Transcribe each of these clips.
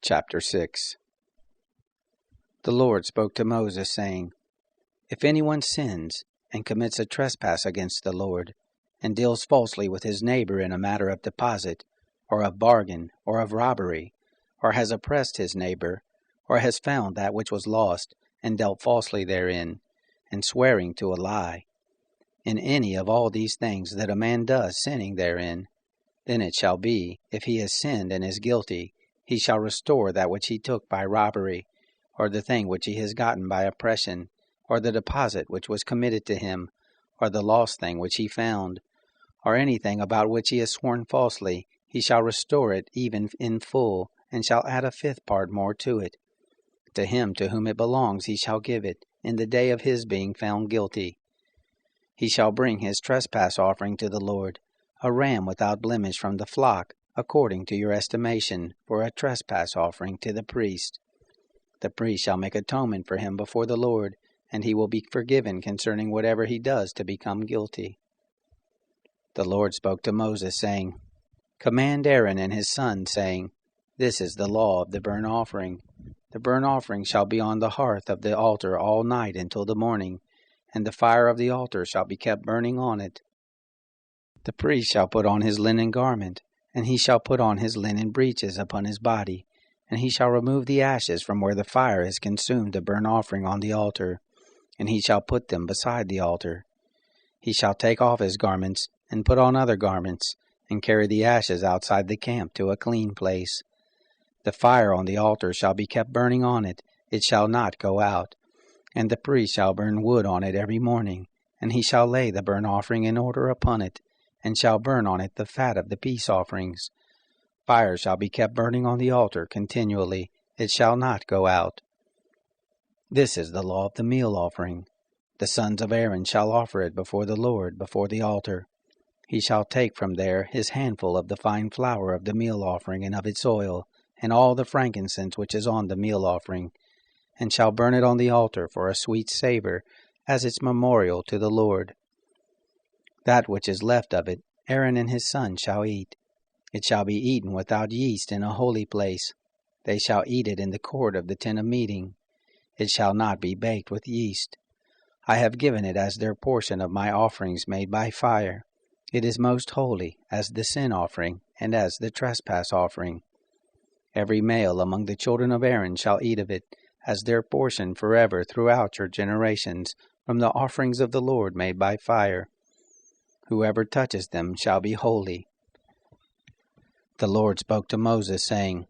Chapter 6. The Lord spoke to Moses, saying, If anyone sins and commits a trespass against the Lord, and deals falsely with his neighbor in a matter of deposit, or of bargain, or of robbery, or has oppressed his neighbor, or has found that which was lost, and dealt falsely therein, and swearing to a lie, in any of all these things that a man does sinning therein, then it shall be, if he has sinned and is guilty, he shall restore that which he took by robbery, or the thing which he has gotten by oppression, or the deposit which was committed to him, or the lost thing which he found, or anything about which he has sworn falsely. He shall restore it even in full, and shall add a fifth part more to it. To him to whom it belongs he shall give it, in the day of his being found guilty. He shall bring his trespass offering to the Lord, a ram without blemish from the flock, according to your estimation, for a trespass offering to the priest. The priest shall make atonement for him before the Lord, and he will be forgiven concerning whatever he does to become guilty. The Lord spoke to Moses, saying, Command Aaron and his sons, saying, This is the law of the burnt offering. The burnt offering shall be on the hearth of the altar all night until the morning, and the fire of the altar shall be kept burning on it. The priest shall put on his linen garment, and he shall put on his linen breeches upon his body, and he shall remove the ashes from where the fire has consumed the burnt offering on the altar, and he shall put them beside the altar. He shall take off his garments, and put on other garments, and carry the ashes outside the camp to a clean place. The fire on the altar shall be kept burning on it, it shall not go out. And the priest shall burn wood on it every morning, and he shall lay the burnt offering in order upon it, and shall burn on it the fat of the peace offerings. Fire shall be kept burning on the altar continually, it shall not go out. This is the law of the meal offering. The sons of Aaron shall offer it before the Lord, before the altar. He shall take from there his handful of the fine flour of the meal offering and of its oil, and all the frankincense which is on the meal offering, and shall burn it on the altar for a sweet savor, as its memorial to the Lord. That which is left of it, Aaron and his sons shall eat. It shall be eaten without yeast in a holy place. They shall eat it in the court of the tent of meeting. It shall not be baked with yeast. I have given it as their portion of my offerings made by fire. It is most holy, as the sin offering, and as the trespass offering. Every male among the children of Aaron shall eat of it, as their portion forever throughout your generations, from the offerings of the Lord made by fire. Whoever touches them shall be holy. The Lord spoke to Moses, saying,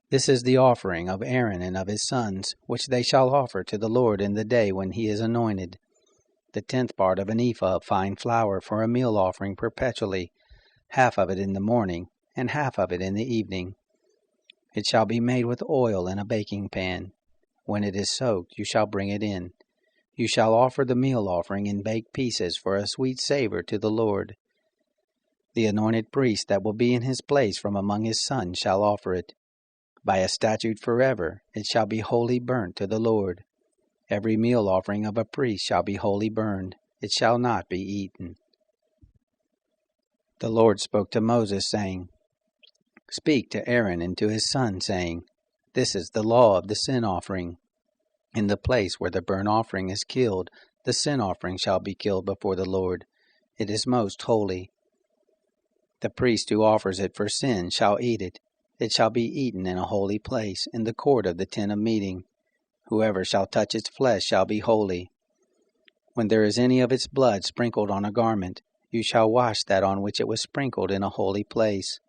This is the offering of Aaron and of his sons, which they shall offer to the Lord in the day when he is anointed. The 10th part of an ephah of fine flour for a meal offering perpetually, half of it in the morning, and half of it in the evening. It shall be made with oil in a baking pan. When it is soaked, you shall bring it in. You shall offer the meal offering in baked pieces for a sweet savor to the Lord. The anointed priest that will be in his place from among his sons shall offer it. By a statute forever it shall be wholly burnt to the Lord. Every meal offering of a priest shall be wholly burned. It shall not be eaten. The Lord spoke to Moses, saying, Speak to Aaron and to his son, saying, This is the law of the sin offering. In the place where the burnt offering is killed, the sin offering shall be killed before the Lord. It is most holy. The priest who offers it for sin shall eat it. It shall be eaten in a holy place, in the court of the tent of meeting. Whoever shall touch its flesh shall be holy. When there is any of its blood sprinkled on a garment, you shall wash that on which it was sprinkled in a holy place.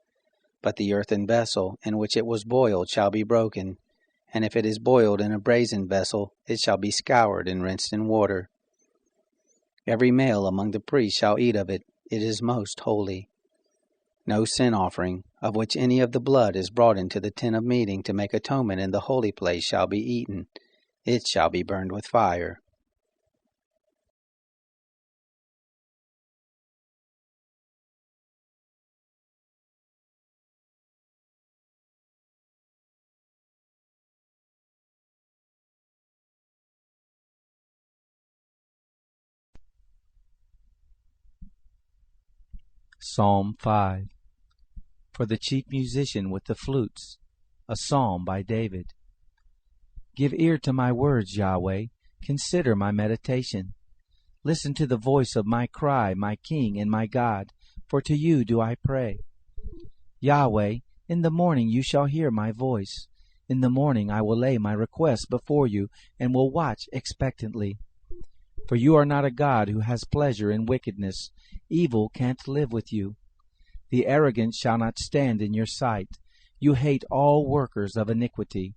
But the earthen vessel in which it was boiled shall be broken, and if it is boiled in a brazen vessel, it shall be scoured and rinsed in water. Every male among the priests shall eat of it. It is most holy. No sin offering, of which any of the blood is brought into the tent of meeting to make atonement in the holy place, shall be eaten. It shall be burned with fire. Psalm 5. For the chief musician with the flutes, a psalm by David. Give ear to my words, Yahweh. Consider my meditation. Listen to the voice of my cry, my King and my God, for to you do I pray. Yahweh, in the morning you shall hear my voice. In the morning I will lay my requests before you and will watch expectantly. For you are not a God who has pleasure in wickedness. Evil can't live with you. The arrogant shall not stand in your sight. You hate all workers of iniquity.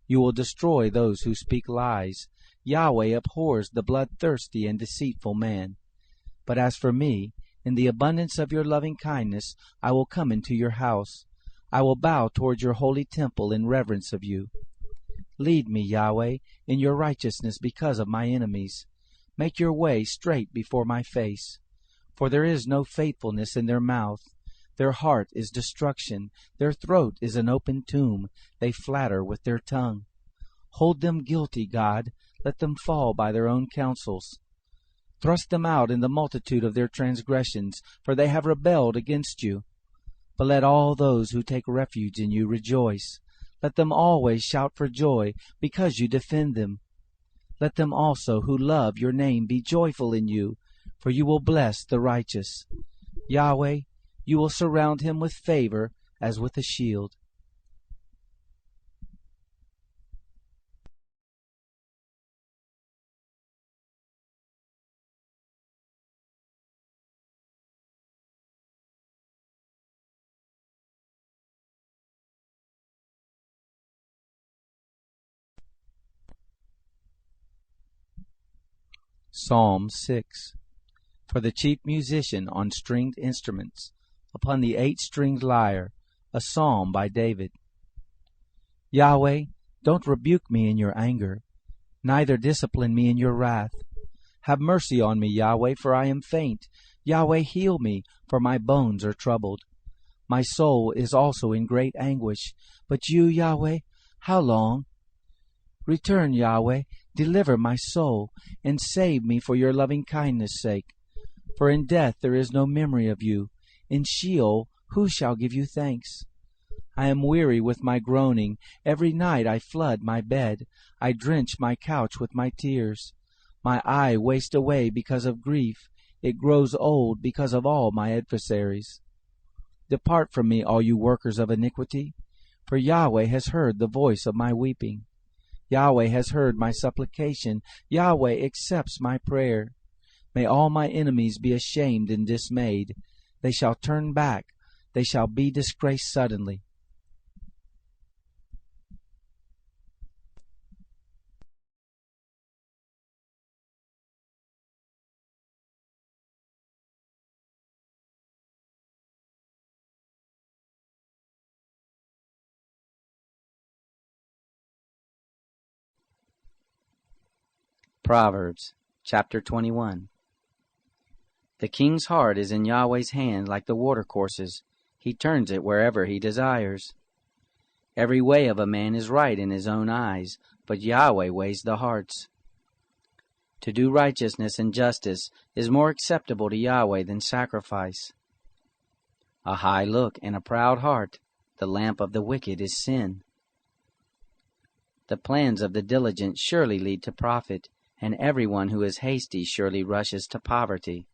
You will destroy those who speak lies. Yahweh abhors the bloodthirsty and deceitful man. But as for me, in the abundance of your loving kindness, I will come into your house. I will bow toward your holy temple in reverence of you. Lead me, Yahweh, in your righteousness because of my enemies. Make your way straight before my face. For there is no faithfulness in their mouth. Their heart is destruction. Their throat is an open tomb. They flatter with their tongue. Hold them guilty, God. Let them fall by their own counsels. Thrust them out in the multitude of their transgressions, for they have rebelled against you. But let all those who take refuge in you rejoice. Let them always shout for joy, because you defend them. Let them also who love your name be joyful in you, for you will bless the righteous. Yahweh, you will surround him with favor as with a shield. Psalm 6. For the chief musician on stringed instruments, upon the 8-stringed lyre, a psalm by David. Yahweh, don't rebuke me in your anger, neither discipline me in your wrath. Have mercy on me, Yahweh, for I am faint. Yahweh, heal me, for my bones are troubled. My soul is also in great anguish. But you, Yahweh, how long? Return, Yahweh, deliver my soul, and save me for your loving kindness' sake. For in death there is no memory of you. In Sheol who shall give you thanks? I am weary with my groaning. Every night I flood my bed. I drench my couch with my tears. My eye wastes away because of grief. It grows old because of all my adversaries. Depart from me, all you workers of iniquity, for Yahweh has heard the voice of my weeping. Yahweh has heard my supplication. Yahweh accepts my prayer. May all my enemies be ashamed and dismayed. They shall turn back. They shall be disgraced suddenly. Proverbs chapter 21. The king's heart is in Yahweh's hand like the watercourses. He turns it wherever he desires. Every way of a man is right in his own eyes, but Yahweh weighs the hearts. To do righteousness and justice is more acceptable to Yahweh than sacrifice. A high look and a proud heart, the lamp of the wicked is sin. The plans of the diligent surely lead to profit, and everyone who is hasty surely rushes to poverty.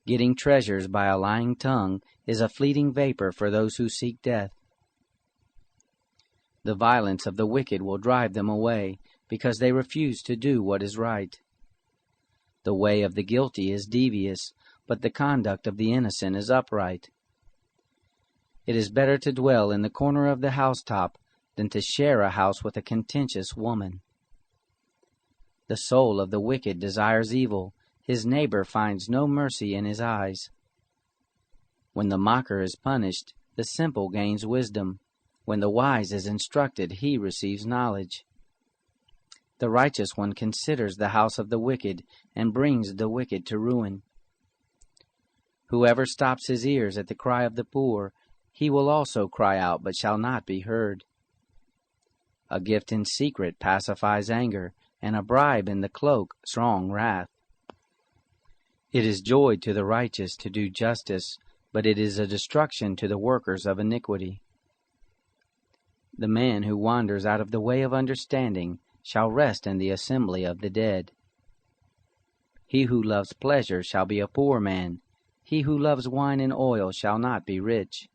Getting treasures by a lying tongue is a fleeting vapor for those who seek death. The violence of the wicked will drive them away, because they refuse to do what is right. The way of the guilty is devious, but the conduct of the innocent is upright. It is better to dwell in the corner of the housetop than to share a house with a contentious woman. The soul of the wicked desires evil. His neighbor finds no mercy in his eyes. When the mocker is punished, the simple gains wisdom. When the wise is instructed, he receives knowledge. The righteous one considers the house of the wicked and brings the wicked to ruin. Whoever stops his ears at the cry of the poor, he will also cry out but shall not be heard. A gift in secret pacifies anger, and a bribe in the cloak strong wrath. It is joy to the righteous to do justice, but it is a destruction to the workers of iniquity. The man who wanders out of the way of understanding shall rest in the assembly of the dead. He who loves pleasure shall be a poor man. He who loves wine and oil shall not be rich.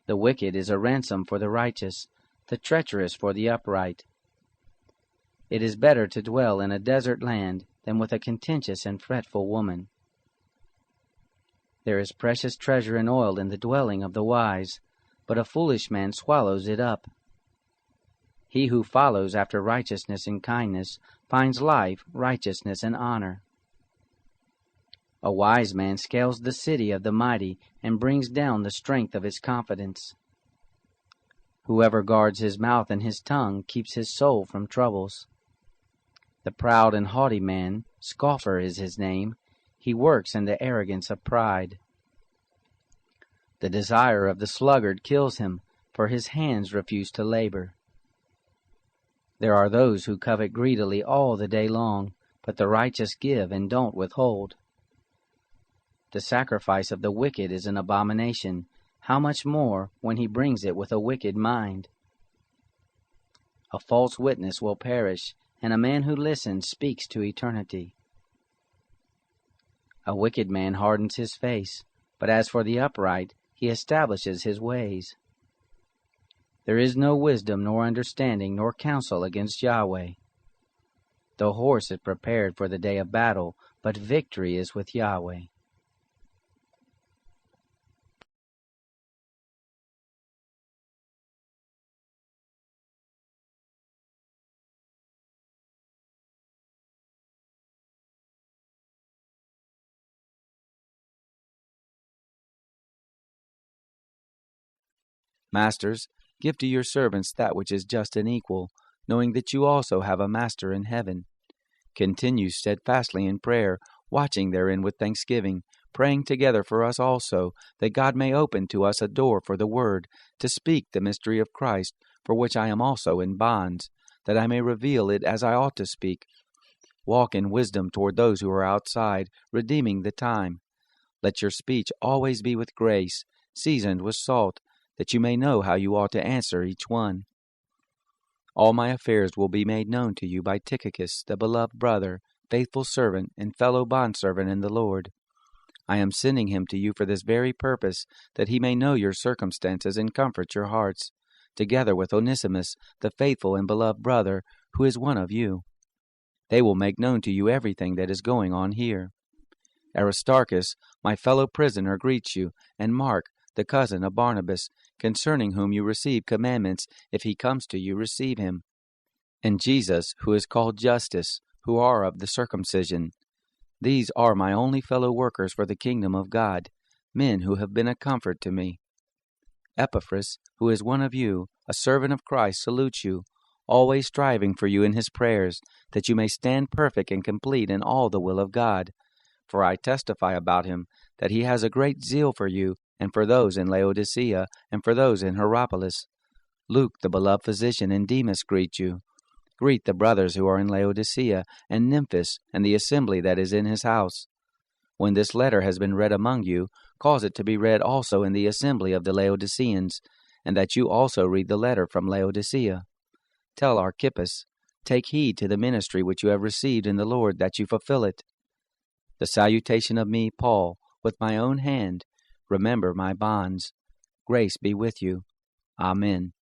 The wicked is a ransom for the righteous, the treacherous for the upright. It is better to dwell in a desert land than with a contentious and fretful woman. There is precious treasure and oil in the dwelling of the wise, but a foolish man swallows it up. He who follows after righteousness and kindness finds life, righteousness, and honor. A wise man scales the city of the mighty and brings down the strength of his confidence. Whoever guards his mouth and his tongue keeps his soul from troubles. The proud and haughty man, scoffer is his name, he works in the arrogance of pride. The desire of the sluggard kills him, for his hands refuse to labor. There are those who covet greedily all the day long, but the righteous give and don't withhold. The sacrifice of the wicked is an abomination, how much more when he brings it with a wicked mind? A false witness will perish, and a man who listens speaks to eternity. A wicked man hardens his face, but as for the upright, he establishes his ways. There is no wisdom nor understanding nor counsel against Yahweh. The horse is prepared for the day of battle, but victory is with Yahweh. Masters, give to your servants that which is just and equal, knowing that you also have a Master in heaven. Continue steadfastly in prayer, watching therein with thanksgiving, praying together for us also, that God may open to us a door for the word, to speak the mystery of Christ, for which I am also in bonds, that I may reveal it as I ought to speak. Walk in wisdom toward those who are outside, redeeming the time. Let your speech always be with grace, seasoned with salt, that you may know how you ought to answer each one. All my affairs will be made known to you by Tychicus, the beloved brother, faithful servant, and fellow bondservant in the Lord. I am sending him to you for this very purpose, that he may know your circumstances and comfort your hearts, together with Onesimus, the faithful and beloved brother, who is one of you. They will make known to you everything that is going on here. Aristarchus, my fellow prisoner, greets you, and Mark, the cousin of Barnabas, concerning whom you receive commandments. If he comes to you, receive him. And Jesus, who is called Justus, who are of the circumcision. These are my only fellow workers for the kingdom of God, men who have been a comfort to me. Epaphras, who is one of you, a servant of Christ, salutes you, always striving for you in his prayers, that you may stand perfect and complete in all the will of God. For I testify about him, that he has a great zeal for you, and for those in Laodicea, and for those in Hierapolis. Luke, the beloved physician, and Demas greet you. Greet the brothers who are in Laodicea, and Nymphas, and the assembly that is in his house. When this letter has been read among you, cause it to be read also in the assembly of the Laodiceans, and that you also read the letter from Laodicea. Tell Archippus, take heed to the ministry which you have received in the Lord, that you fulfill it. The salutation of me, Paul, with my own hand. Remember my bonds. Grace be with you. Amen.